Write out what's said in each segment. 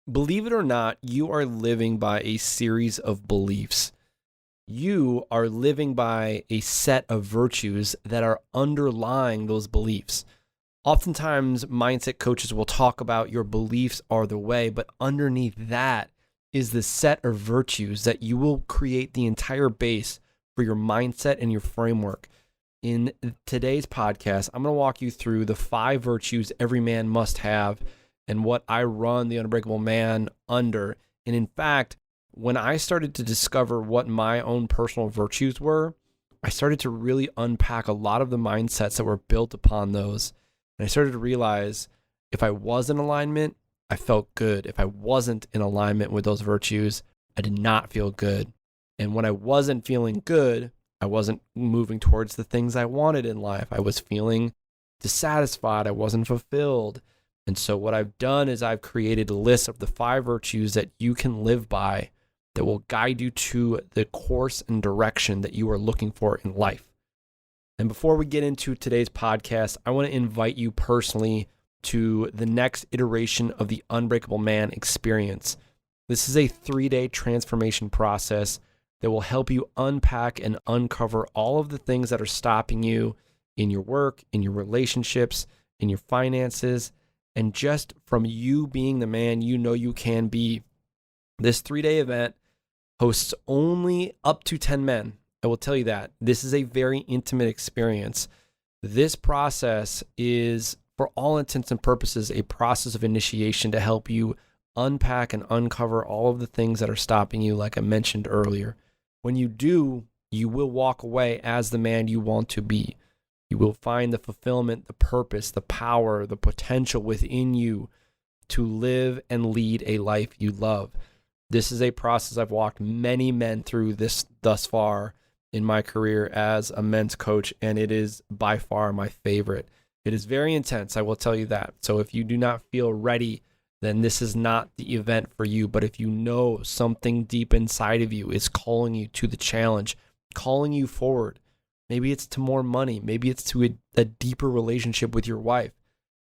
Believe it or not, you are living by a series of beliefs. You are living by a set of virtues that are underlying those beliefs. Oftentimes, mindset coaches will talk about your beliefs are the way, but underneath that is the set of virtues that you will create the entire base for your mindset and your framework. In today's podcast, I'm going to walk you through the 5 virtues every man must have and what I run the Unbreakable Man under. And in fact, when I started to discover what my own personal virtues were, I started to really unpack a lot of the mindsets that were built upon those. And I started to realize if I was in alignment, I felt good. If I wasn't in alignment with those virtues, I did not feel good. And when I wasn't feeling good, I wasn't moving towards the things I wanted in life. I was feeling dissatisfied. I wasn't fulfilled. And so what I've done is I've created a list of the 5 virtues that you can live by that will guide you to the course and direction that you are looking for in life. And before we get into today's podcast, I want to invite you personally to the next iteration of the Unbreakable Man experience. This is a 3-day transformation process that will help you unpack and uncover all of the things that are stopping you in your work, in your relationships, in your finances, and just from you being the man you know you can be. This 3-day event hosts only up to 10 men. I will tell you that. This is a very intimate experience. This process is, for all intents and purposes, a process of initiation to help you unpack and uncover all of the things that are stopping you, like I mentioned earlier. When you do, you will walk away as the man you want to be. You will find the fulfillment, the purpose, the power, the potential within you to live and lead a life you love. This is a process I've walked many men through this thus far in my career as a men's coach, and it is by far my favorite. It is very intense, I will tell you that. So if you do not feel ready, then this is not the event for you. But if you know something deep inside of you is calling you to the challenge, calling you forward, maybe it's to more money, maybe it's to a deeper relationship with your wife,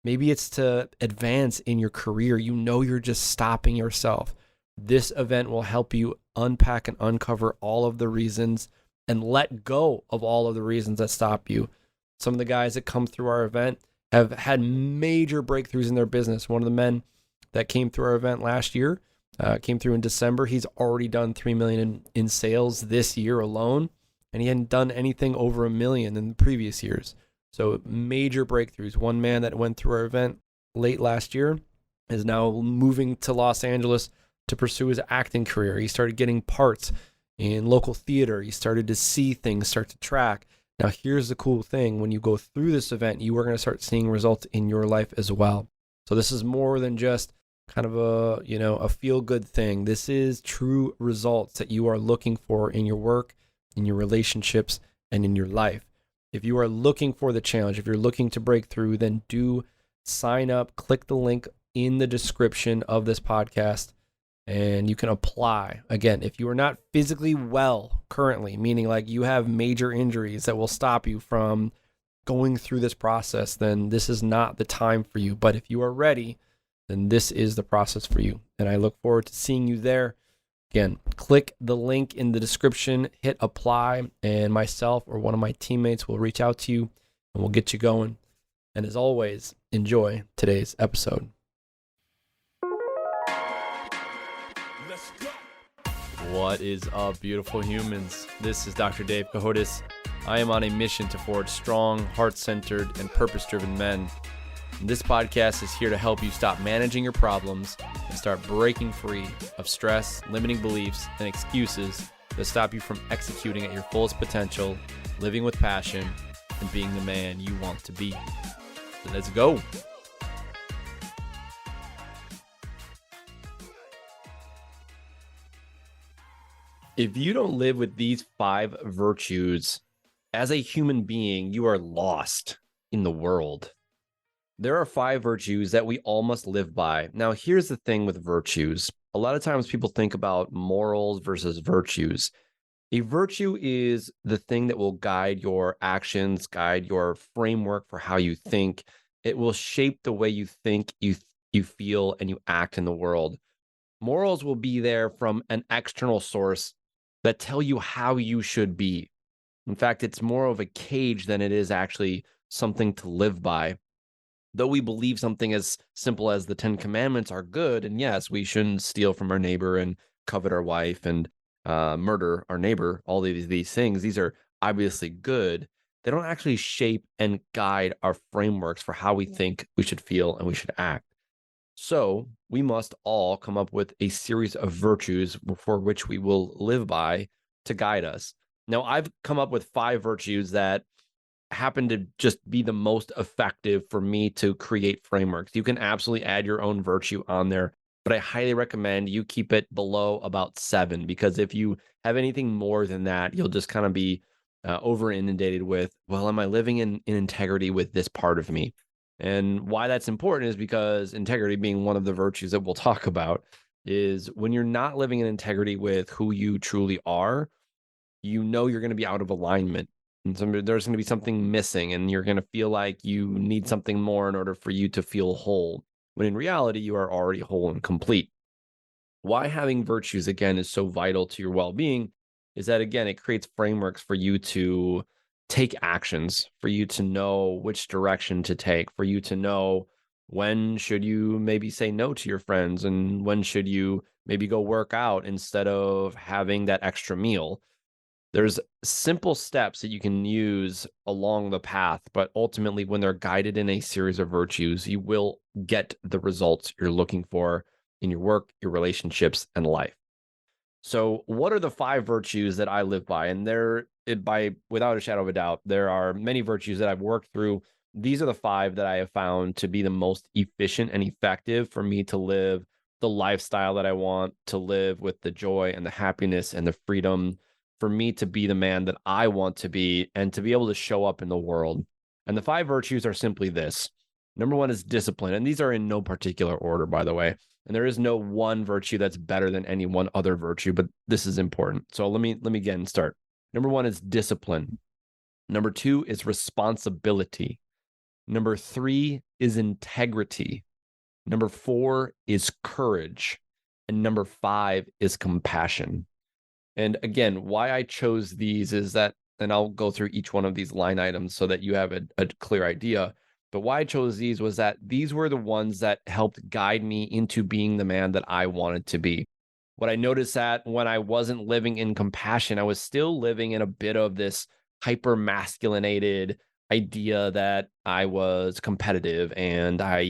maybe it's to advance in your career, you know you're just stopping yourself. This event will help you unpack and uncover all of the reasons and let go of all of the reasons that stop you. Some of the guys that come through our event have had major breakthroughs in their business. One of the men that came through our event last year, came through in December. He's already done $3 million in sales this year alone, and he hadn't done anything over $1 million in the previous years. So major breakthroughs. One man that went through our event late last year is now moving to Los Angeles to pursue his acting career. He started getting parts in local theater. He started to see things start to track. Now, here's the cool thing. When you go through this event, you are going to start seeing results in your life as well. So this is more than just kind of a feel-good thing. This is true results that you are looking for in your work, in your relationships, and in your life. If you are looking for the challenge, if you're looking to break through, then do sign up. Click the link in the description of this podcast, and you can apply. Again, if you are not physically well currently, meaning like you have major injuries that will stop you from going through this process, then this is not the time for you. But if you are ready, then this is the process for you. And I look forward to seeing you there. Again, click the link in the description, hit apply, and myself or one of my teammates will reach out to you and we'll get you going. And as always, enjoy today's episode. What is up, beautiful humans? This is Dr. Dave Cahotis. I am on a mission to forge strong, heart-centered, and purpose-driven men. And this podcast is here to help you stop managing your problems and start breaking free of stress, limiting beliefs, and excuses that stop you from executing at your fullest potential, living with passion, and being the man you want to be. So let's go. If you don't live with these 5 virtues, as a human being, you are lost in the world. There are 5 virtues that we all must live by. Now, here's the thing with virtues. A lot of times people think about morals versus virtues. A virtue is the thing that will guide your actions, guide your framework for how you think. It will shape the way you think, you feel, and you act in the world. Morals will be there from an external source that tell you how you should be. In fact, it's more of a cage than it is actually something to live by. Though we believe something as simple as the 10 Commandments are good, and yes, we shouldn't steal from our neighbor and covet our wife and murder our neighbor, all these things, these are obviously good. They don't actually shape and guide our frameworks for how we think we should feel and we should act. So we must all come up with a series of virtues for which we will live by to guide us. Now, I've come up with 5 virtues that happen to just be the most effective for me to create frameworks. You can absolutely add your own virtue on there, but I highly recommend you keep it below about 7, because if you have anything more than that, you'll just kind of be over inundated with, well, am I living in integrity with this part of me? And why that's important is because integrity, being one of the virtues that we'll talk about, is when you're not living in integrity with who you truly are, you know you're going to be out of alignment. And there's going to be something missing, and you're going to feel like you need something more in order for you to feel whole, when in reality, you are already whole and complete. Why having virtues, again, is so vital to your well being is that, again, it creates frameworks for you to take actions, for you to know which direction to take, for you to know when should you maybe say no to your friends, and when should you maybe go work out instead of having that extra meal. There's simple steps that you can use along the path, but ultimately, when they're guided in a series of virtues, you will get the results you're looking for in your work, your relationships, and life. So, what are the 5 virtues that I live by? And by without a shadow of a doubt, there are many virtues that I've worked through. These are the 5 that I have found to be the most efficient and effective for me to live the lifestyle that I want to live, with the joy and the happiness and the freedom, for me to be the man that I want to be and to be able to show up in the world. And the 5 virtues are simply this. Number 1 is discipline. And these are in no particular order, by the way. And there is no one virtue that's better than any one other virtue, but this is important. So let me again start. Number 1 is discipline. Number 2 is responsibility. Number 3 is integrity. Number 4 is courage. And number 5 is compassion. And again, why I chose these is that, and I'll go through each one of these line items so that you have a clear idea. But why I chose these was that these were the ones that helped guide me into being the man that I wanted to be. What I noticed that when I wasn't living in compassion, I was still living in a bit of this hyper masculinated idea that I was competitive, and I,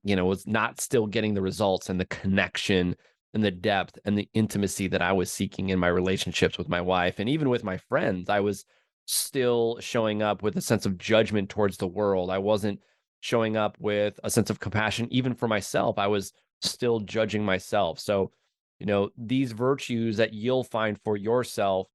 was not still getting the results and the connection and the depth and the intimacy that I was seeking in my relationships with my wife and even with my friends. I was still showing up with a sense of judgment towards the world. I wasn't showing up with a sense of compassion, even for myself. I was still judging myself. So, these virtues that you'll find for yourself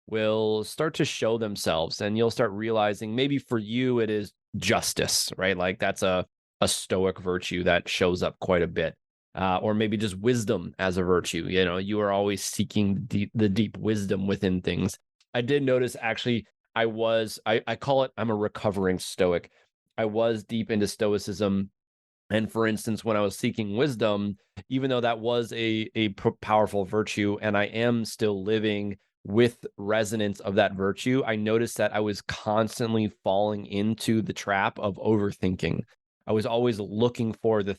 will start to show themselves, and you'll start realizing maybe for you it is justice, right? Like that's a stoic virtue that shows up quite a bit. Or maybe just wisdom as a virtue. You are always seeking the deep wisdom within things. I did notice, actually, I call it, I'm a recovering stoic. I was deep into stoicism. And for instance, when I was seeking wisdom, even though that was a powerful virtue, and I am still living with resonance of that virtue, I noticed that I was constantly falling into the trap of overthinking. I was always looking for the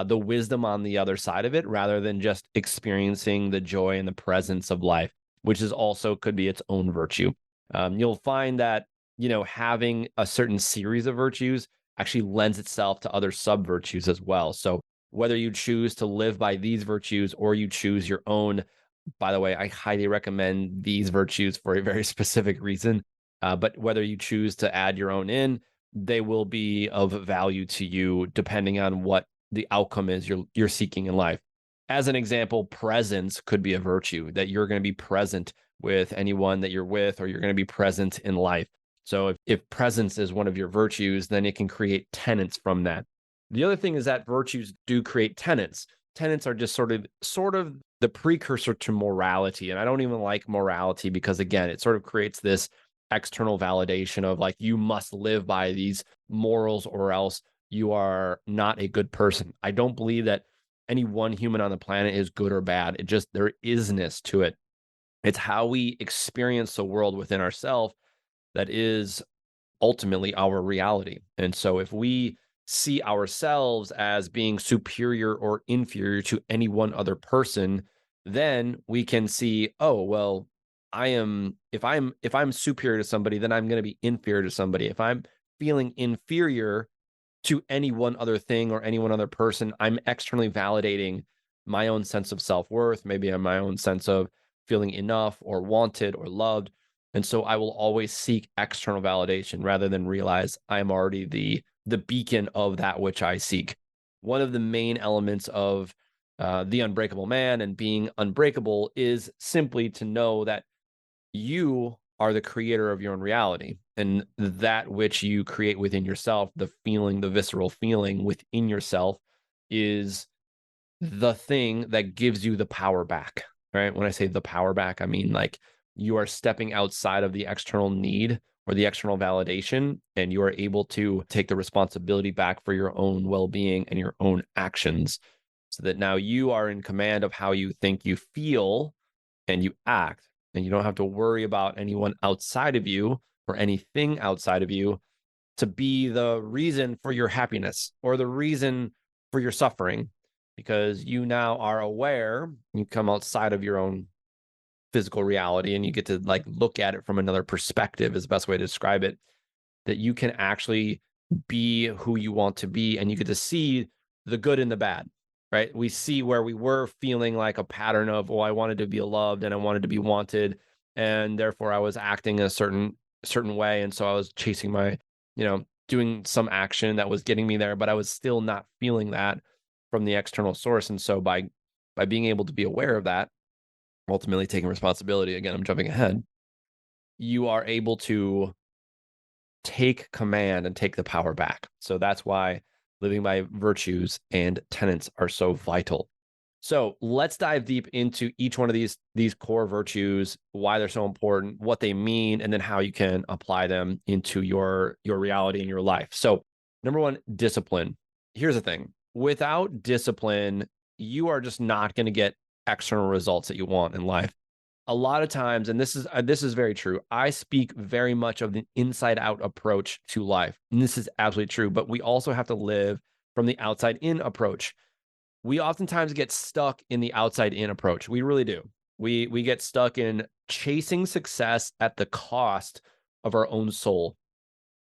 wisdom on the other side of it, rather than just experiencing the joy and the presence of life, which is also could be its own virtue. You'll find that, having a certain series of virtues actually lends itself to other sub virtues as well. So whether you choose to live by these virtues or you choose your own, by the way, I highly recommend these virtues for a very specific reason. But whether you choose to add your own in, they will be of value to you depending on what the outcome is you're seeking in life. As an example, presence could be a virtue, that you're going to be present with anyone that you're with, or you're going to be present in life. So if presence is one of your virtues, then it can create tenets from that. The other thing is that virtues do create tenets. Tenets are just sort of the precursor to morality. And I don't even like morality because, again, it sort of creates this external validation of like, you must live by these morals or else you are not a good person. I don't believe that any one human on the planet is good or bad. It just, there isness to it. It's how we experience the world within ourselves that is ultimately our reality. And so if we see ourselves as being superior or inferior to any one other person, then we can see, oh, well, if I'm superior to somebody, then I'm going to be inferior to somebody. If I'm feeling inferior to any one other thing or any one other person, I'm externally validating my own sense of self-worth, maybe my own sense of feeling enough or wanted or loved. And so I will always seek external validation rather than realize I'm already the beacon of that which I seek. One of the main elements of the unbreakable man and being unbreakable is simply to know that you are the creator of your own reality, and that which you create within yourself, the feeling, the visceral feeling within yourself, is the thing that gives you the power back, right? When I say the power back, I mean like you are stepping outside of the external need or the external validation, and you are able to take the responsibility back for your own well-being and your own actions, so that now you are in command of how you think, you feel, and you act, and you don't have to worry about anyone outside of you or anything outside of you to be the reason for your happiness or the reason for your suffering, because you now are aware. You come outside of your own physical reality and you get to like look at it from another perspective, is the best way to describe it, that you can actually be who you want to be, and you get to see the good and the bad, right? We see where we were feeling like a pattern of, oh, I wanted to be loved and I wanted to be wanted, and therefore I was acting a certain way, and so I was chasing my, doing some action that was getting me there, but I was still not feeling that from the external source. And so by being able to be aware of that, ultimately taking responsibility, again, I'm jumping ahead, you are able to take command and take the power back. So that's why living by virtues and tenets are so vital. So let's dive deep into each one of these core virtues, why they're so important, what they mean, and then how you can apply them into your reality and your life. So number one, discipline. Here's the thing. Without discipline, you are just not going to get external results that you want in life. A lot of times, and this is very true, I speak very much of the inside out approach to life. And this is absolutely true, but we also have to live from the outside in approach. We oftentimes get stuck in the outside in approach. We really do. We get stuck in chasing success at the cost of our own soul.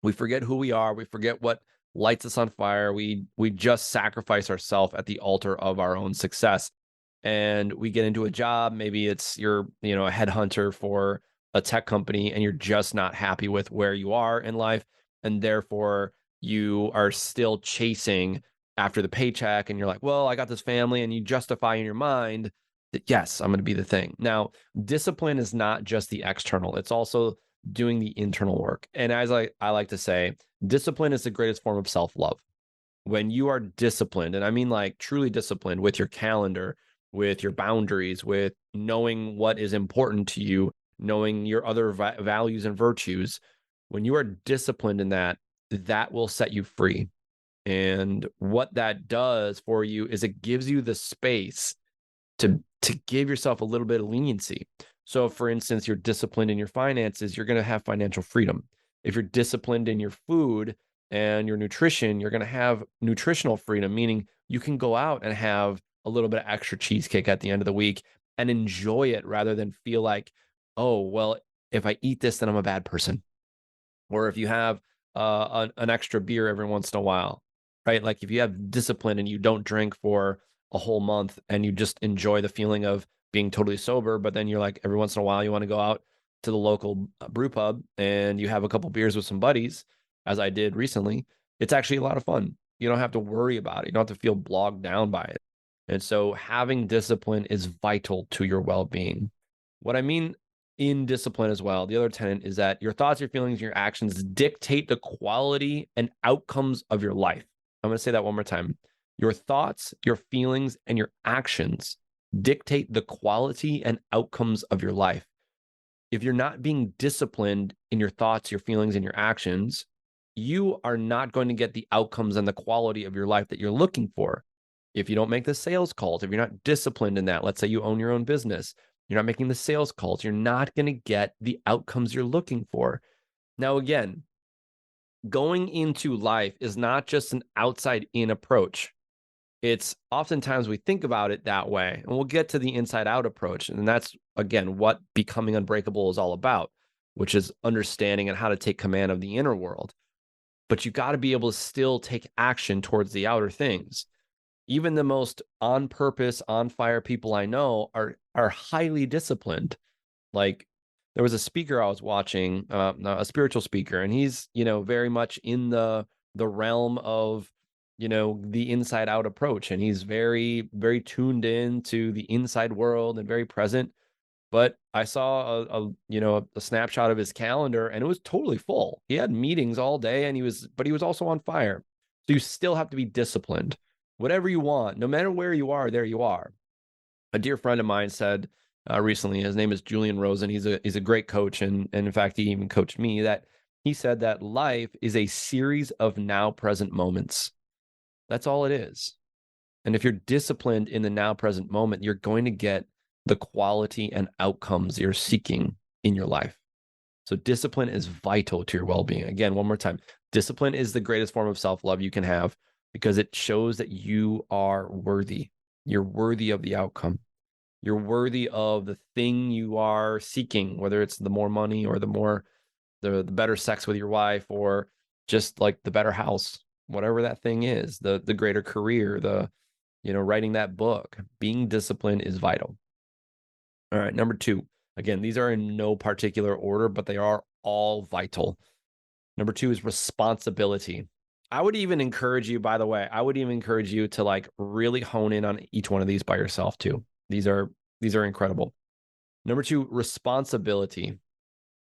We forget who we are. We forget what lights us on fire. We just sacrifice ourselves at the altar of our own success. And we get into a job. Maybe it's you're, a headhunter for a tech company, and you're just not happy with where you are in life. And therefore you are still chasing after the paycheck, and you're like, well, I got this family, and you justify in your mind that, yes, I'm going to be the thing. Now, discipline is not just the external. It's also doing the internal work. And as I like to say, discipline is the greatest form of self-love. When you are disciplined, and I mean like truly disciplined with your calendar, with your boundaries, with knowing what is important to you, knowing your other values and virtues, when you are disciplined in that, that will set you free. And what that does for you is it gives you the space to give yourself a little bit of leniency. So for instance, you're disciplined in your finances, you're going to have financial freedom. If you're disciplined in your food and your nutrition, you're going to have nutritional freedom, meaning you can go out and have a little bit of extra cheesecake at the end of the week and enjoy it rather than feel like, oh, well, if I eat this, then I'm a bad person. Or if you have an extra beer every once in a while, right? Like if you have discipline and you don't drink for a whole month and you just enjoy the feeling of being totally sober, but then you're like, every once in a while you want to go out to the local brew pub and you have a couple beers with some buddies, as I did recently, it's actually a lot of fun. You don't have to worry about it. You don't have to feel bogged down by it. And so having discipline is vital to your well-being. What I mean in discipline as well, the other tenet is that your thoughts, your feelings, your actions dictate the quality and outcomes of your life. I'm going to say that one more time. Your thoughts, your feelings, and your actions dictate the quality and outcomes of your life. If you're not being disciplined in your thoughts, your feelings, and your actions, you are not going to get the outcomes and the quality of your life that you're looking for. If you don't make the sales calls, if you're not disciplined in that, let's say you own your own business, you're not making the sales calls, you're not going to get the outcomes you're looking for. Now, again, going into life is not just an outside in approach. It's oftentimes we think about it that way, and we'll get to the inside out approach. And that's, again, what becoming unbreakable is all about, which is understanding and how to take command of the inner world. But you got to be able to still take action towards the outer things. Even the most on purpose, on fire people I know are highly disciplined. Like, there was a speaker I was watching, a spiritual speaker, and he's, very much in the realm of, the inside out approach. And he's very, very tuned in to the inside world and very present. But I saw a snapshot of his calendar, and it was totally full. He had meetings all day, and he was also on fire. So you still have to be disciplined. Whatever you want, no matter where you are, there you are. A dear friend of mine said recently, his name is Julian Rosen. He's a great coach, and in fact, he even coached me. That he said that life is a series of now present moments. That's all it is. And if you're disciplined in the now present moment, you're going to get the quality and outcomes you're seeking in your life. So discipline is vital to your well-being. Again, one more time, discipline is the greatest form of self-love you can have because it shows that you are worthy. You're worthy of the outcome. You're worthy of the thing you are seeking, whether it's the more money or the better sex with your wife, or just like the better house, whatever that thing is, the greater career, writing that book. Being disciplined is vital. All right, number 2. Again, these are in no particular order, but they are all vital. Number 2 is responsibility. I would even encourage you, by the way, to like really hone in on each one of these by yourself too. These are incredible. Number 2, responsibility.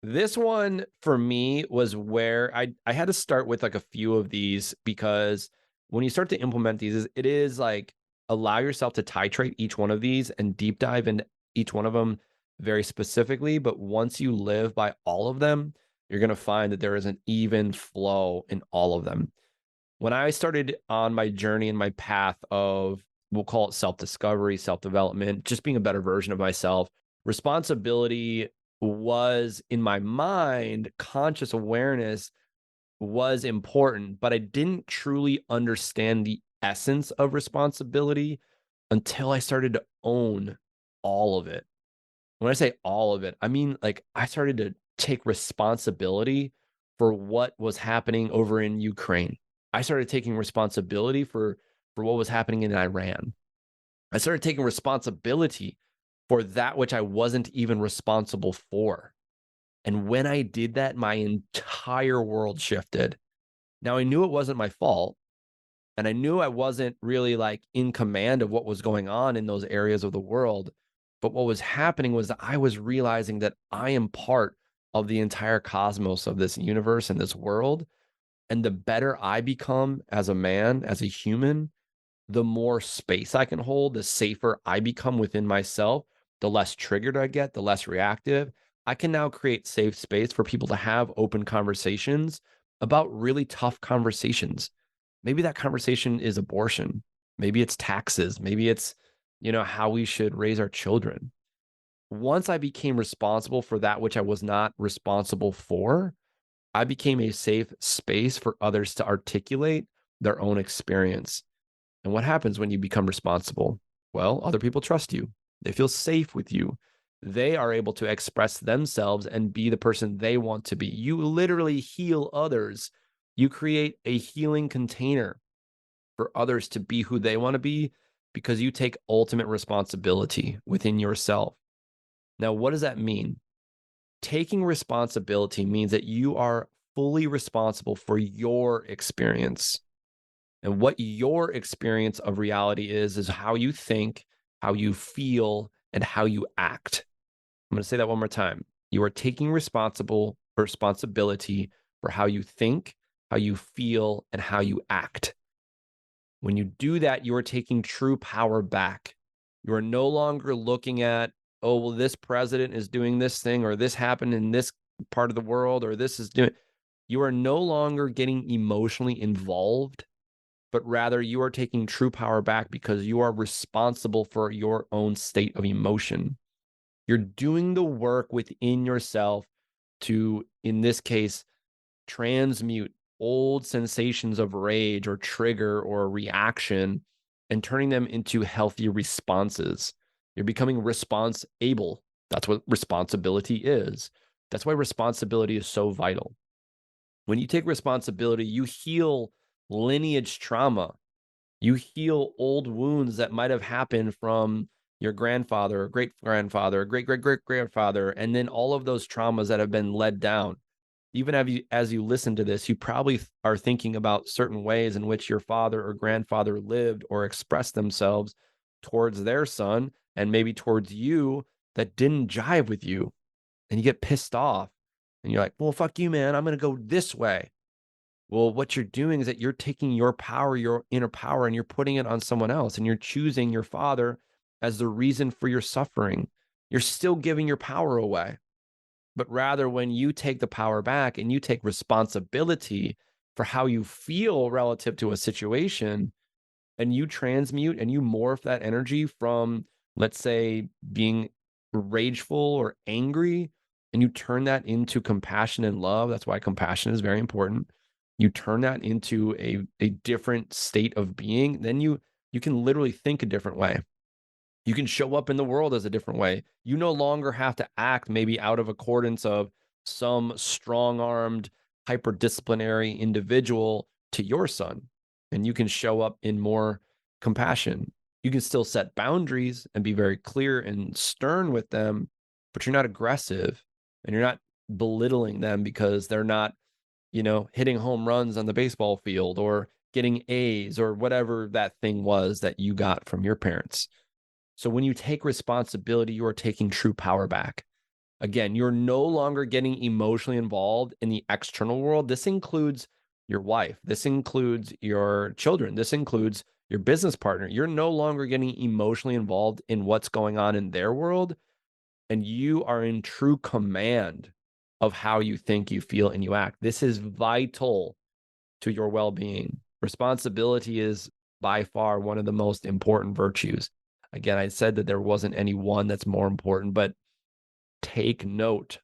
This one for me was where I had to start with like a few of these, because when you start to implement these, it is like allow yourself to titrate each one of these and deep dive into each one of them very specifically. But once you live by all of them, you're going to find that there is an even flow in all of them. When I started on my journey and my path of, we'll call it self-discovery, self-development, just being a better version of myself, responsibility was in my mind, conscious awareness was important, but I didn't truly understand the essence of responsibility until I started to own all of it. When I say all of it, I mean, like, I started to take responsibility for what was happening over in Ukraine. I started taking responsibility for what was happening in Iran. I started taking responsibility for that which I wasn't even responsible for. And when I did that, my entire world shifted. Now, I knew it wasn't my fault, and I knew I wasn't really like in command of what was going on in those areas of the world. But what was happening was that I was realizing that I am part of the entire cosmos of this universe and this world. And the better I become as a man, as a human, the more space I can hold, the safer I become within myself, the less triggered I get, the less reactive. I can now create safe space for people to have open conversations about really tough conversations. Maybe that conversation is abortion. Maybe it's taxes. Maybe it's, how we should raise our children. Once I became responsible for that which I was not responsible for, I became a safe space for others to articulate their own experience. And what happens when you become responsible? Well, other people trust you. They feel safe with you. They are able to express themselves and be the person they want to be. You literally heal others. You create a healing container for others to be who they want to be because you take ultimate responsibility within yourself. Now, what does that mean? Taking responsibility means that you are fully responsible for your experience. And what your experience of reality is how you think, how you feel, and how you act. I'm going to say that one more time. You are taking responsibility for how you think, how you feel, and how you act. When you do that, you are taking true power back. You are no longer looking at, oh, well, this president is doing this thing, or this happened in this part of the world, or this is doing. You are no longer getting emotionally involved but rather you are taking true power back because you are responsible for your own state of emotion. You're doing the work within yourself to, in this case, transmute old sensations of rage or trigger or reaction and turning them into healthy responses. You're becoming response able. That's what responsibility is. That's why responsibility is so vital. When you take responsibility, you heal lineage trauma. You heal old wounds that might have happened from your grandfather, or great grandfather, great great great grandfather, and then all of those traumas that have been led down. Even as you listen to this, you probably are thinking about certain ways in which your father or grandfather lived or expressed themselves towards their son and maybe towards you that didn't jive with you. And you get pissed off and you're like, well, fuck you, man. I'm going to go this way. Well, what you're doing is that you're taking your power, your inner power, and you're putting it on someone else. And you're choosing your father as the reason for your suffering. You're still giving your power away. But rather, when you take the power back and you take responsibility for how you feel relative to a situation, and you transmute and you morph that energy from, let's say, being rageful or angry, and you turn that into compassion and love. That's why compassion is very important. You turn that into a different state of being, then you can literally think a different way. You can show up in the world as a different way. You no longer have to act maybe out of accordance of some strong-armed, hyper-disciplinary individual to your son. And you can show up in more compassion. You can still set boundaries and be very clear and stern with them, but you're not aggressive and you're not belittling them because they're not, hitting home runs on the baseball field or getting A's or whatever that thing was that you got from your parents. So when you take responsibility, you are taking true power back. Again, you're no longer getting emotionally involved in the external world. This includes your wife. This includes your children. This includes your business partner. You're no longer getting emotionally involved in what's going on in their world. And you are in true command of how you think, you feel, and you act. This is vital to your well-being. Responsibility is by far one of the most important virtues. Again, I said that there wasn't any one that's more important, but take note.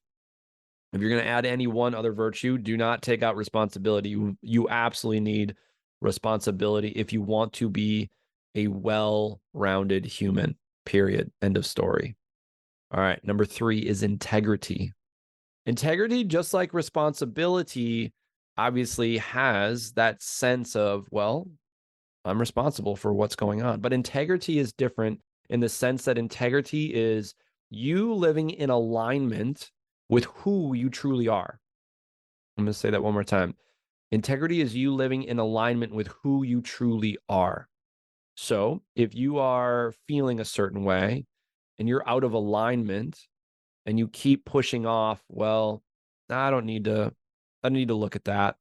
If you're going to add any one other virtue, do not take out responsibility. You absolutely need responsibility if you want to be a well-rounded human, period. End of story. All right, number 3 is integrity. Integrity, just like responsibility, obviously has that sense of, well, I'm responsible for what's going on. But integrity is different in the sense that integrity is you living in alignment with who you truly are. I'm going to say that one more time. Integrity is you living in alignment with who you truly are. So if you are feeling a certain way and you're out of alignment and you keep pushing off, well, I don't need to look at that.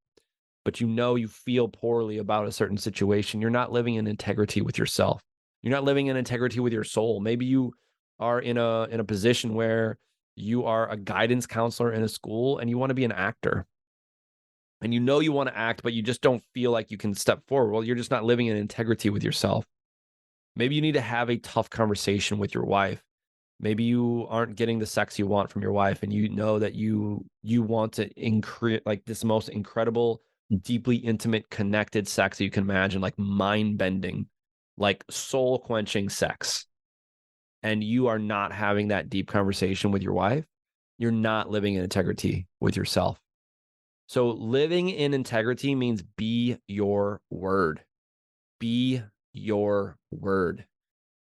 But you feel poorly about a certain situation, you're not living in integrity with yourself. You're not living in integrity with your soul. Maybe you are in a position where you are a guidance counselor in a school and you want to be an actor. And you want to act, but you just don't feel like you can step forward. Well, you're just not living in integrity with yourself. Maybe you need to have a tough conversation with your wife. Maybe you aren't getting the sex you want from your wife, and you know that you want to increase like this most incredible, deeply intimate, connected sex that you can imagine, like mind-bending, like soul-quenching sex. And you are not having that deep conversation with your wife. You're not living in integrity with yourself. So living in integrity means be your word. Be your word.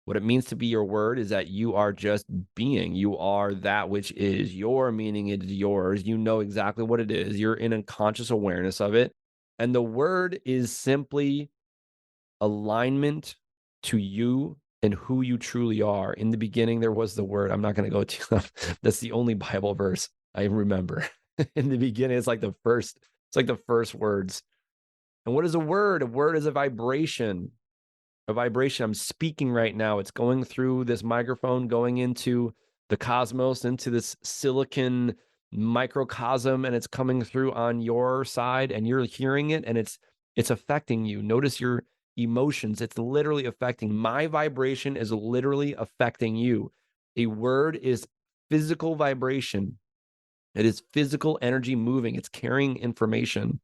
What it means to be your word is that you are just being. You are that which is your meaning. It is yours. You know exactly what it is. You're in a conscious awareness of it. And the word is simply alignment to you and who you truly are. In the beginning, there was the word. I'm not going to go to that's the only Bible verse I remember. In the beginning, it's like the first words. And what is a word? A word is a vibration. A vibration. I'm speaking right now. It's going through this microphone, going into the cosmos, into this silicon microcosm, and it's coming through on your side, and you're hearing it, and it's It's affecting you. Notice your emotions. It's literally affecting. My vibration is literally affecting you. A word is physical vibration. It is physical energy moving. It's carrying information.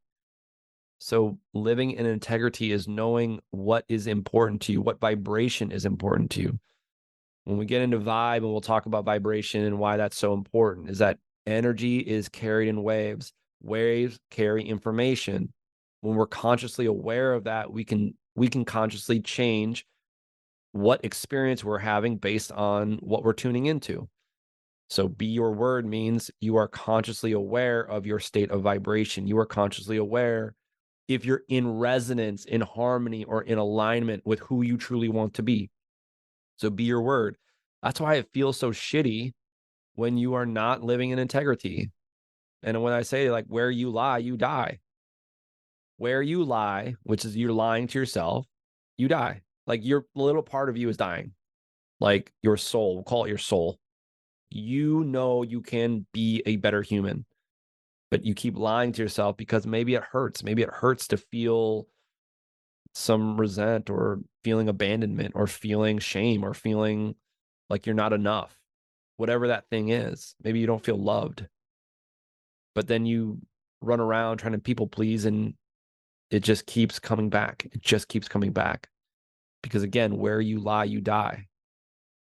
So living in integrity is knowing what is important to you, what vibration is important to you. When we get into vibe, and we'll talk about vibration and why that's so important, is that energy is carried in waves. Waves carry information. When we're consciously aware of that, we can consciously change what experience we're having based on what we're tuning into. So be your word means you are consciously aware of your state of vibration. You are consciously aware if you're in resonance, in harmony, or in alignment with who you truly want to be. So be your word. That's why it feels so shitty when you are not living in integrity. And when I say, like, where you lie, you die. Where you lie, which is you're lying to yourself, you die. Like, your little part of you is dying. Like your soul, we'll call it your soul. You know you can be a better human, but you keep lying to yourself because maybe it hurts. Maybe it hurts to feel some resent or feeling abandonment or feeling shame or feeling like you're not enough, whatever that thing is. Maybe you don't feel loved, but then you run around trying to people please, and it just keeps coming back. It just keeps coming back because, again, where you lie, you die.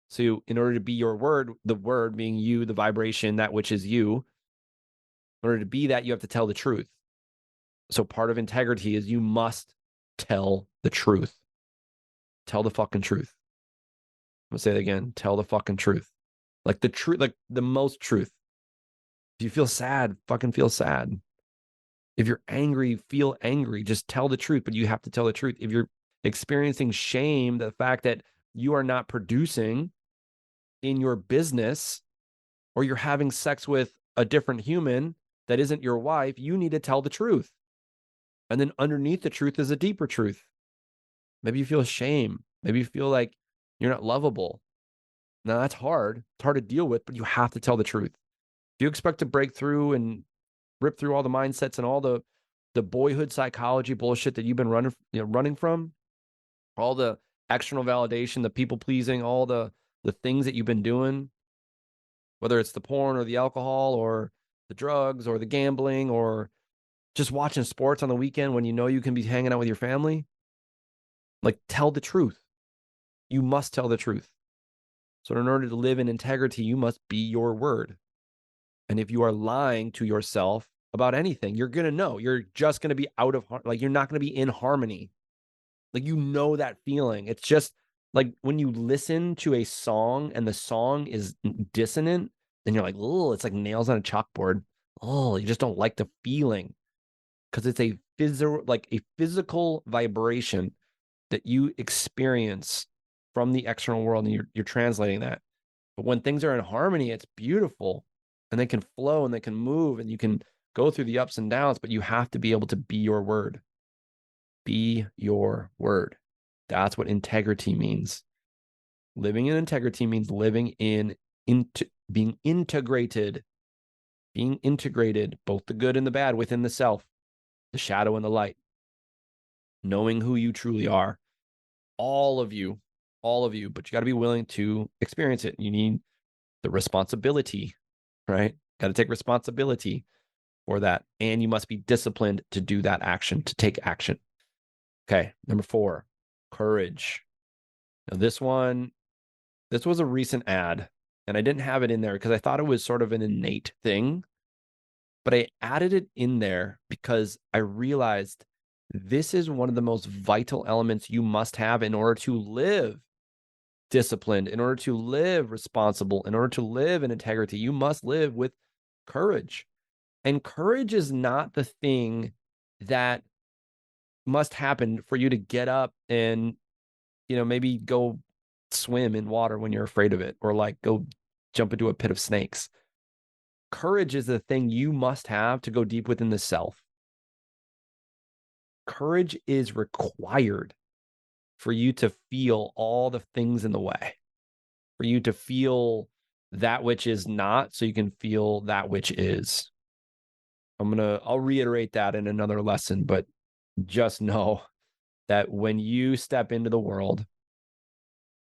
So in order to be your word, the word being you, the vibration, that which is you, in order to be that, you have to tell the truth. So part of integrity is you must tell the truth. Tell the fucking truth. I'm gonna say it again. Tell the fucking truth. Like the truth, like the most truth. If you feel sad, fucking feel sad. If you're angry, feel angry. Just tell the truth, but you have to tell the truth. If you're experiencing shame, the fact that you are not producing in your business, or you're having sex with a different human that isn't your wife, you need to tell the truth. And then underneath the truth is a deeper truth. Maybe you feel shame. Maybe you feel like you're not lovable. Now that's hard. It's hard to deal with, but you have to tell the truth. If you expect to break through and rip through all the mindsets and all the boyhood psychology bullshit that you've been running from, all the external validation, the people pleasing, all the things that you've been doing, whether it's the porn or the alcohol or the drugs or the gambling or just watching sports on the weekend when you know you can be hanging out with your family, like, tell the truth. You must tell the truth. So in order to live in integrity, you must be your word. And if you are lying to yourself about anything, you're going to know. You're just going to be out of, like, you're not going to be in harmony. Like, you know that feeling. It's just like when you listen to a song and the song is dissonant, then you're like, oh, it's like nails on a chalkboard. Oh, you just don't like the feeling because it's a physical vibration that you experience from the external world, and you're translating that. But when things are in harmony, it's beautiful, and they can flow and they can move, and you can go through the ups and downs, but you have to be able to be your word. Be your word. That's what integrity means. Living in integrity means living being integrated, both the good and the bad within the self, the shadow and the light, knowing who you truly are. All of you, but you got to be willing to experience it. You need the responsibility, right? Got to take responsibility for that. And you must be disciplined to do that action, to take action. Okay. Number 4, courage. Now, this was a recent ad, and I didn't have it in there because I thought it was sort of an innate thing, but I added it in there because I realized this is one of the most vital elements you must have in order to live disciplined, in order to live responsible, in order to live in integrity. You must live with courage. And courage is not the thing that must happen for you to get up and, maybe go swim in water when you're afraid of it, or like go jump into a pit of snakes. Courage is the thing you must have to go deep within the self. Courage is required for you to feel all the things in the way, for you to feel that which is not, so you can feel that which is. I'll reiterate that in another lesson, but just know that when you step into the world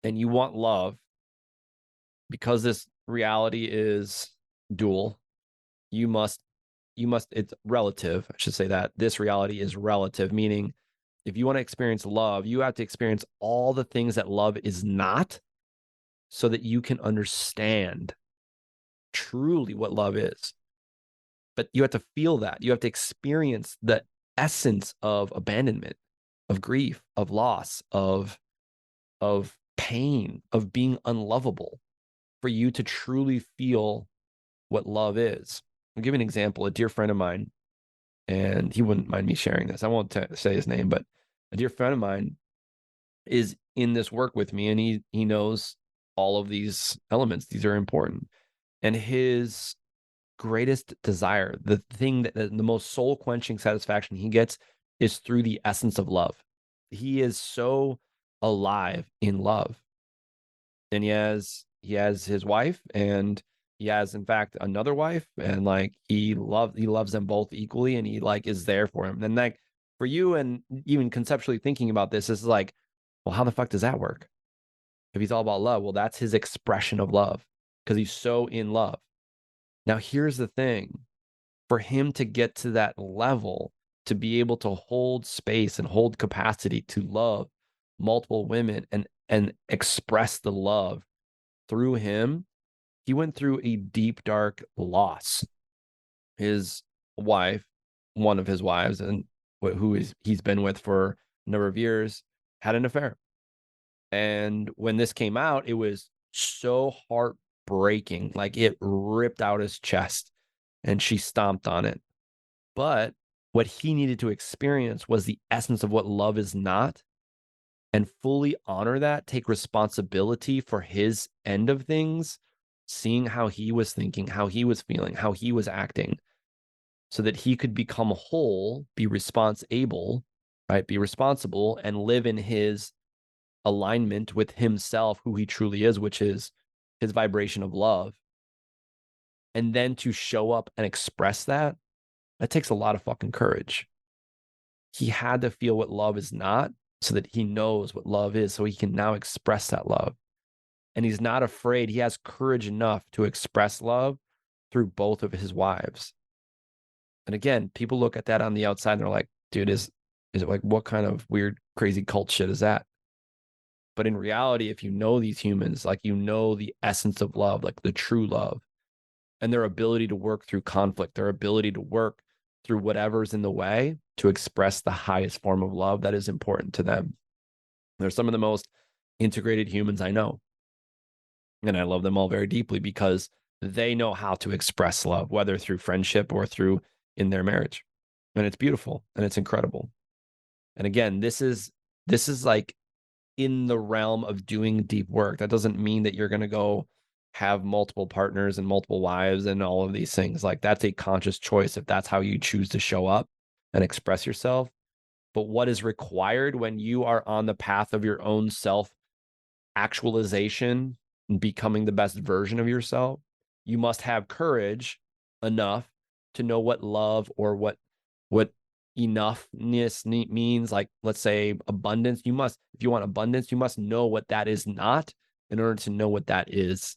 and you want love, because this reality is dual, you must, it's relative. I should say that this reality is relative, meaning if you want to experience love, you have to experience all the things that love is not so that you can understand truly what love is. But you have to feel that. You have to experience the essence of abandonment, of grief, of loss, of pain, of being unlovable for you to truly feel what love is. I'll give you an example. A dear friend of mine, and he wouldn't mind me sharing this. I won't say his name, but a dear friend of mine is in this work with me, and he knows all of these elements. These are important. And his greatest desire, the thing that the most soul quenching satisfaction he gets is through the essence of love. He is so alive in love. And he has his wife, and he has in fact another wife, and like he loves them both equally, and he like is there for him. And like for you, and even conceptually thinking about this is like, well, how the fuck does that work? If he's all about love, well, that's his expression of love because he's so in love. Now, here's the thing. For him to get to that level, to be able to hold space and hold capacity to love multiple women and express the love through him, he went through a deep, dark loss. His wife, one of his wives, and he's been with for a number of years, had an affair. And when this came out, it was so heartbreaking. Like it ripped out his chest and she stomped on it. But what he needed to experience was the essence of what love is not, and fully honor that, take responsibility for his end of things, seeing how he was thinking, how he was feeling, how he was acting, so that he could become whole, be responsible, right? Be responsible and live in his alignment with himself, who he truly is, which is his vibration of love. And then to show up and express that takes a lot of fucking courage. He had to feel what love is not so that he knows what love is, so he can now express that love. And he's not afraid. He has courage enough to express love through both of his wives. And again, people look at that on the outside and they're like, dude, is it like, what kind of weird, crazy cult shit is that? But in reality, if you know these humans, like you know the essence of love, like the true love, and their ability to work through conflict, their ability to work through whatever's in the way to express the highest form of love that is important to them. They're some of the most integrated humans I know. And I love them all very deeply because they know how to express love, whether through friendship or through in their marriage. And it's beautiful and it's incredible. And again, this is like in the realm of doing deep work. That doesn't mean that you're going to go have multiple partners and multiple wives and all of these things. Like that's a conscious choice if that's how you choose to show up and express yourself. But what is required when you are on the path of your own self-actualization and becoming the best version of yourself, you must have courage enough to know what love or what enoughness means. Like, let's say abundance. You must, if you want abundance, you must know what that is not in order to know what that is.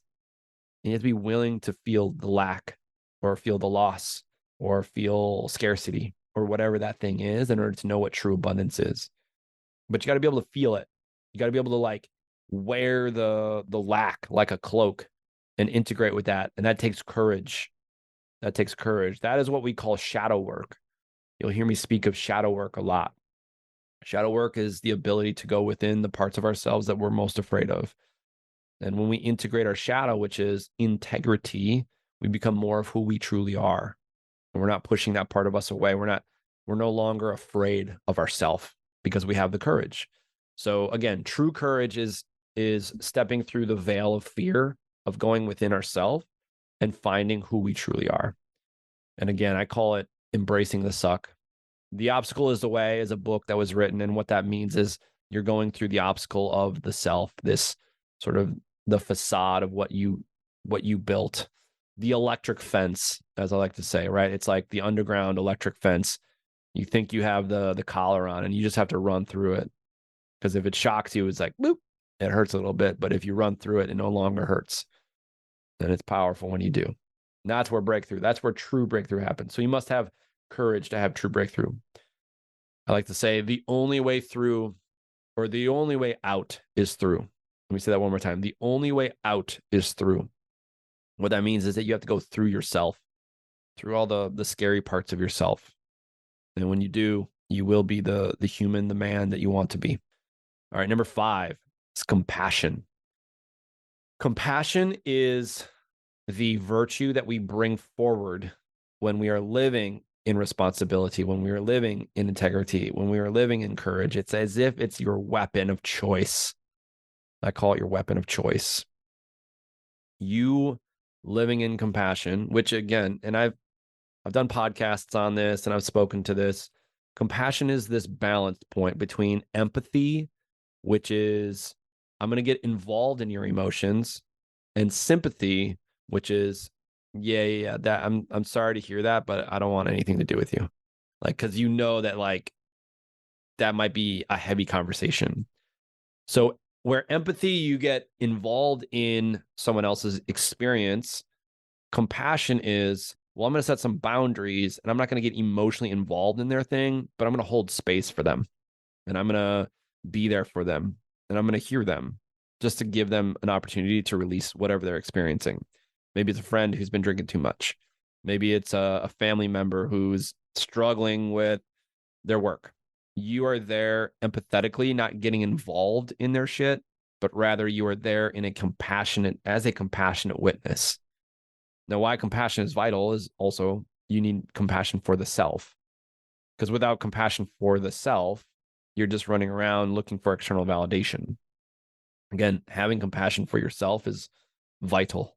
And you have to be willing to feel the lack or feel the loss or feel scarcity or whatever that thing is in order to know what true abundance is. But you got to be able to feel it. You got to be able to like wear the lack like a cloak and integrate with that. And that takes courage. That takes courage. That is what we call shadow work. You'll hear me speak of shadow work a lot. Shadow work is the ability to go within the parts of ourselves that we're most afraid of. And when we integrate our shadow, which is integrity, we become more of who we truly are. And we're not pushing that part of us away. We're no longer afraid of ourselves because we have the courage. So again, true courage is stepping through the veil of fear of going within ourselves and finding who we truly are. And again, I call it embracing the suck. The Obstacle is the Way is a book that was written. And what that means is you're going through the obstacle of the self, this sort of the facade of what you built, the electric fence, as I like to say, right? It's like the underground electric fence. You think you have the collar on and you just have to run through it. Because if it shocks you, it's like, boop, it hurts a little bit. But if you run through it, it no longer hurts. And it's powerful when you do. And that's where true breakthrough happens. So you must have courage to have true breakthrough. I like to say the only way through, or the only way out, is through. Let me say that one more time. The only way out is through. What that means is that you have to go through yourself, through all the scary parts of yourself. And when you do, you will be the human, the man that you want to be. All right, number 5 is compassion. Compassion is the virtue that we bring forward when we are living in responsibility, when we are living in integrity, when we are living in courage. It's as if it's your weapon of choice. I call it your weapon of choice. You living in compassion, which again, and I've done podcasts on this and I've spoken to this. Compassion is this balance point between empathy, which is I'm going to get involved in your emotions, and sympathy, which is that I'm sorry to hear that, but I don't want anything to do with you. Like, because you know that like that might be a heavy conversation. So where empathy, you get involved in someone else's experience, compassion is, well, I'm going to set some boundaries and I'm not going to get emotionally involved in their thing, but I'm going to hold space for them and I'm going to be there for them and I'm going to hear them just to give them an opportunity to release whatever they're experiencing. Maybe it's a friend who's been drinking too much. Maybe it's a family member who's struggling with their work. You are there empathetically, not getting involved in their shit, but rather you are there as a compassionate witness. Now, why compassion is vital is also you need compassion for the self. Because without compassion for the self, you're just running around looking for external validation. Again, having compassion for yourself is vital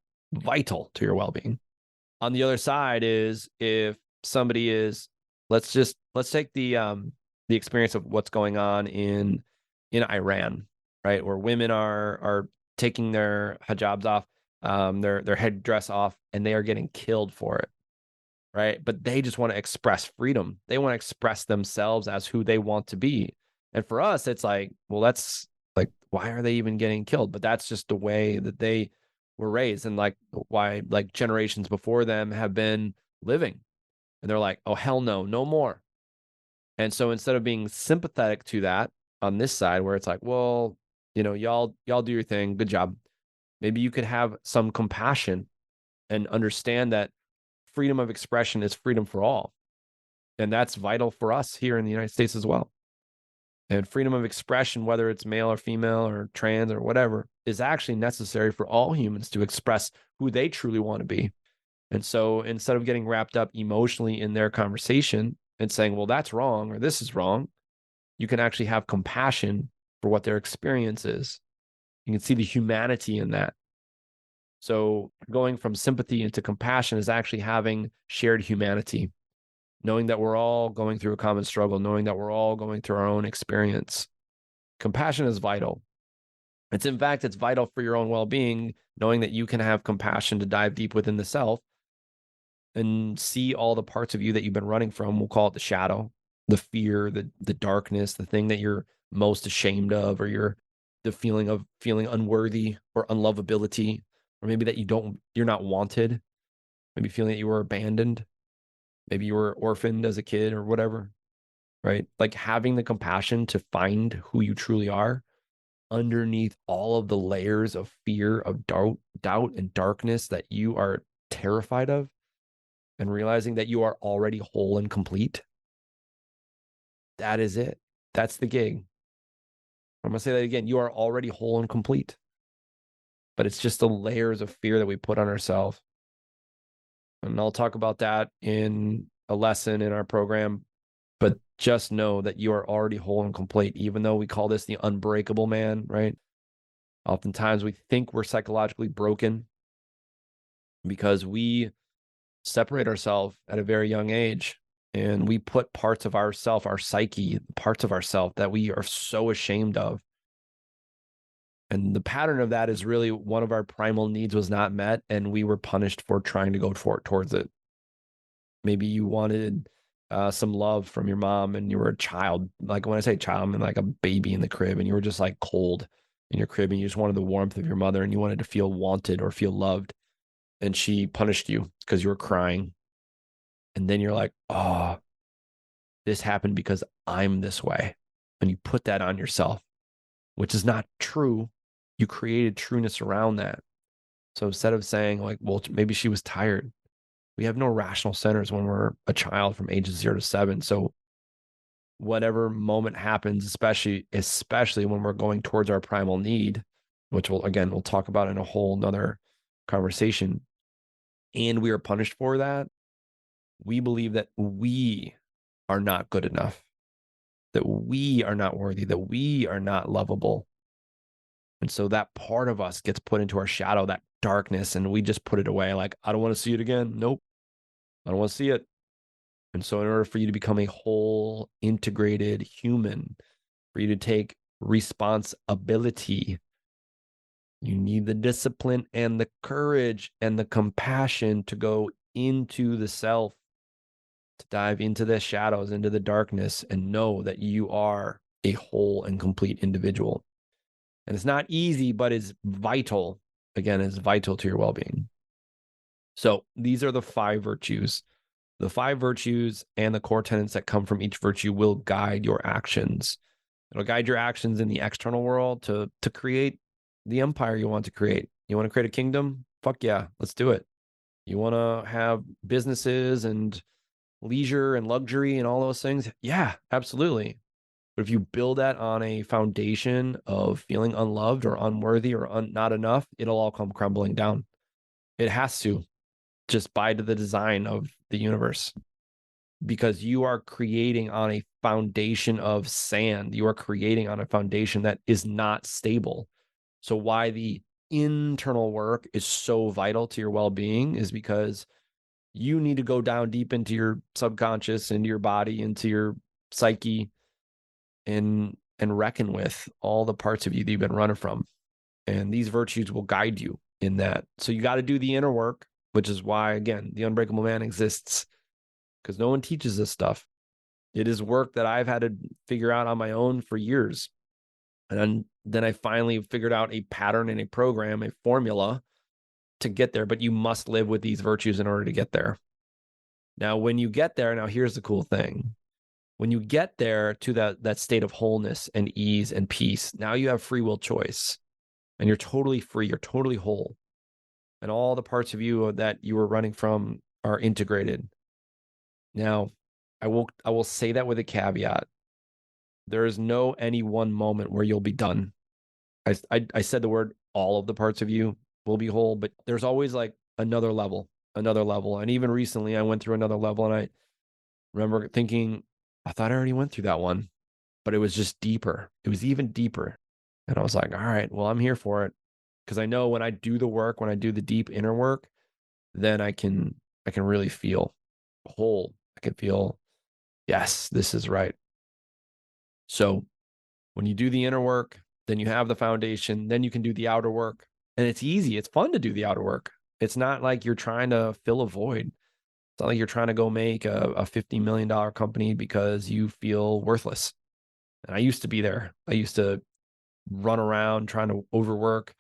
to your well-being. On the other side is if somebody is, let's take the experience of what's going on in Iran, right? Where women are taking their hijabs off, their headdress off, and they are getting killed for it, right? But they just want to express freedom. They want to express themselves as who they want to be. And for us, it's like, well, that's like, why are they even getting killed? But that's just the way that they were raised, and like why like generations before them have been living. And they're like, oh, hell no, no more. And so instead of being sympathetic to that on this side, where it's like, well, y'all do your thing, good job. Maybe you could have some compassion and understand that freedom of expression is freedom for all. And that's vital for us here in the United States as well. And freedom of expression, whether it's male or female or trans or whatever, is actually necessary for all humans to express who they truly want to be. And so instead of getting wrapped up emotionally in their conversation and saying, well, that's wrong or this is wrong, you can actually have compassion for what their experience is. You can see the humanity in that. So going from sympathy into compassion is actually having shared humanity, knowing that we're all going through a common struggle, knowing that we're all going through our own experience. Compassion is vital. It's vital for your own well-being, knowing that you can have compassion to dive deep within the self and see all the parts of you that you've been running from. We'll call it the shadow, the fear, the darkness, the thing that you're most ashamed of, or the feeling of feeling unworthy or unlovability, or maybe that you're not wanted, maybe feeling that you were abandoned, maybe you were orphaned as a kid or whatever, right? Like having the compassion to find who you truly are underneath all of the layers of fear, of doubt and darkness that you are terrified of, and realizing that you are already whole and complete. That is it. That's the gig. I'm going to say that again. You are already whole and complete. But it's just the layers of fear that we put on ourselves. And I'll talk about that in a lesson in our program. But just know that you are already whole and complete, even though we call this the unbreakable man, right? Oftentimes we think we're psychologically broken because we separate ourselves at a very young age, and we put parts of ourself, our psyche, parts of ourself that we are so ashamed of. And the pattern of that is really one of our primal needs was not met, and we were punished for trying to go towards it. Maybe you wanted some love from your mom and you were a child. Like when I say child, I mean like a baby in the crib and you were just like cold in your crib and you just wanted the warmth of your mother and you wanted to feel wanted or feel loved. And she punished you because you were crying. And then you're like, oh, this happened because I'm this way. And you put that on yourself, which is not true. You created trueness around that. So instead of saying like, well, maybe she was tired, we have no rational centers when we're a child from ages 0 to 7. So whatever moment happens, especially when we're going towards our primal need, which we'll talk about in a whole nother conversation, and we are punished for that, we believe that we are not good enough, that we are not worthy, that we are not lovable. And so that part of us gets put into our shadow, that darkness, and we just put it away. Like, I don't want to see it again. Nope. I don't want to see it. And so in order for you to become a whole integrated human, for you to take responsibility, you need the discipline and the courage and the compassion to go into the self, to dive into the shadows, into the darkness, and know that you are a whole and complete individual. And it's not easy, but it's vital. Again, it's vital to your well-being. So these are the 5 virtues. The 5 virtues and the core tenets that come from each virtue will guide your actions. It'll guide your actions in the external world to create the empire you want to create. You want to create a kingdom? Fuck yeah, let's do it. You want to have businesses and leisure and luxury and all those things? Yeah, absolutely. But if you build that on a foundation of feeling unloved or unworthy or not enough, it'll all come crumbling down. It has to, just by the design of the universe, because you are creating on a foundation of sand. You are creating on a foundation that is not stable. So why the internal work is so vital to your well-being is because you need to go down deep into your subconscious, into your body, into your psyche, and reckon with all the parts of you that you've been running from. And these virtues will guide you in that. So you got to do the inner work, which is why, again, the unbreakable man exists, because no one teaches this stuff. It is work that I've had to figure out on my own for years. And then I finally figured out a pattern and a program, a formula to get there. But you must live with these virtues in order to get there. Now, when you get there, now here's the cool thing. When you get there to that state of wholeness and ease and peace, now you have free will choice and you're totally free. You're totally whole. And all the parts of you that you were running from are integrated. Now, I will say that with a caveat. There is no any one moment where you'll be done. I said the word all of the parts of you will be whole, but there's always like another level. And even recently I went through another level and I remember thinking, I thought I already went through that one, but it was just deeper. It was even deeper. And I was like, all right, well, I'm here for it. Because I know when I do the work, when I do the deep inner work, then I can really feel whole. I can feel, yes, this is right. So when you do the inner work, then you have the foundation, then you can do the outer work. And it's easy. It's fun to do the outer work. It's not like you're trying to fill a void. It's not like you're trying to go make a $50 million company because you feel worthless. And I used to be there. I used to run around trying to overwork,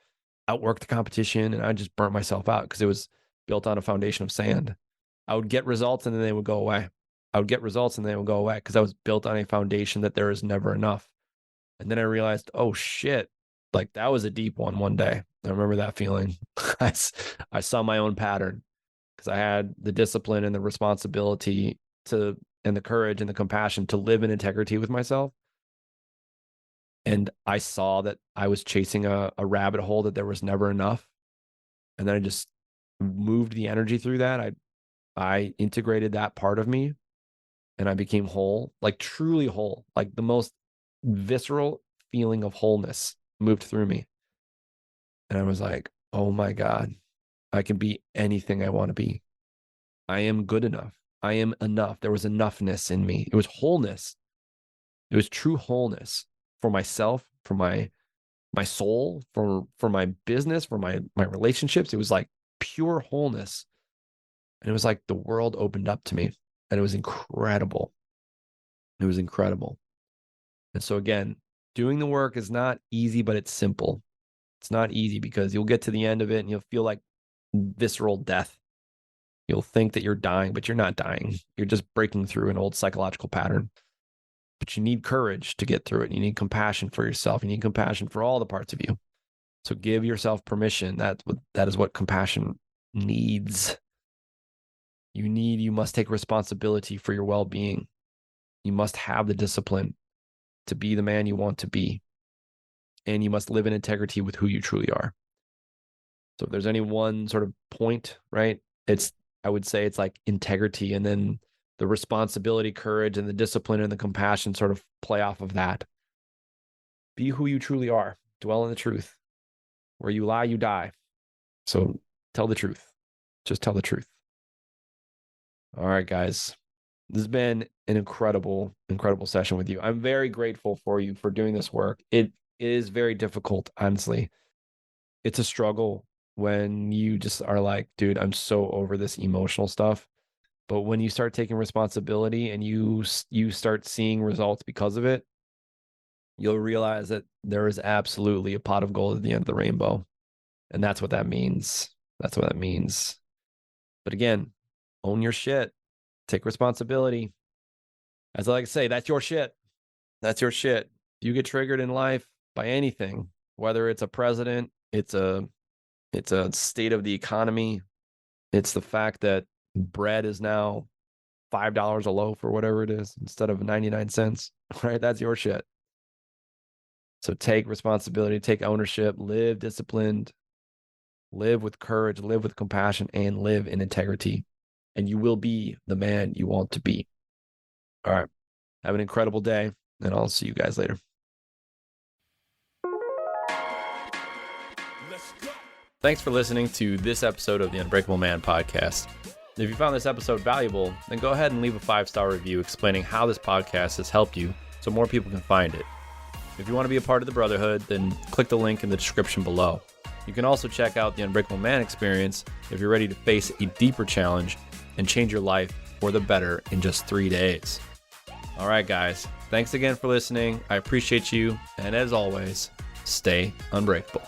outwork the competition, and I just burnt myself out because it was built on a foundation of sand. I would get results and then they would go away. I would get results and they would go away because I was built on a foundation that there is never enough. And then I realized, oh shit, like that was a deep one day. I remember that feeling. I saw my own pattern because I had the discipline and the responsibility and the courage and the compassion to live in integrity with myself. And I saw that I was chasing a rabbit hole that there was never enough. And then I just moved the energy through that. I integrated that part of me and I became whole, like truly whole, like the most visceral feeling of wholeness moved through me. And I was like, oh my God, I can be anything I want to be. I am good enough. I am enough. There was enoughness in me. It was wholeness. It was true wholeness for myself, for my soul, for my business, for my relationships. It was like pure wholeness. And it was like the world opened up to me. And it was incredible. It was incredible. And so again, doing the work is not easy, but it's simple. It's not easy because you'll get to the end of it and you'll feel like visceral death. You'll think that you're dying, but you're not dying. You're just breaking through an old psychological pattern. But you need courage to get through it. You need compassion for yourself. You need compassion for all the parts of you. So give yourself permission. That is what compassion needs. You must take responsibility for your well-being. You must have the discipline to be the man you want to be. And you must live in integrity with who you truly are. So if there's any one sort of point, right, I would say it's like integrity, and then the responsibility, courage, and the discipline and the compassion sort of play off of that. Be who you truly are. Dwell in the truth. Where you lie, you die. So tell the truth. Just tell the truth. All right, guys. This has been an incredible, incredible session with you. I'm very grateful for you for doing this work. It is very difficult, honestly. It's a struggle when you just are like, dude, I'm so over this emotional stuff. But when you start taking responsibility and you start seeing results because of it, you'll realize that there is absolutely a pot of gold at the end of the rainbow. And that's what that means. That's what that means. But again, own your shit. Take responsibility. As I like to say, that's your shit. That's your shit. You get triggered in life by anything, whether it's a president, it's a state of the economy, it's the fact that bread is now $5 a loaf or whatever it is instead of 99 cents, right? That's your shit. So take responsibility, take ownership, live disciplined, live with courage, live with compassion, and live in integrity. And you will be the man you want to be. All right. Have an incredible day, and I'll see you guys later. Thanks for listening to this episode of the Unbreakable Man podcast. If you found this episode valuable, then go ahead and leave a 5-star review explaining how this podcast has helped you so more people can find it. If you want to be a part of the Brotherhood, then click the link in the description below. You can also check out the Unbreakable Man experience if you're ready to face a deeper challenge and change your life for the better in just 3 days. All right, guys. Thanks again for listening. I appreciate you. And as always, stay unbreakable.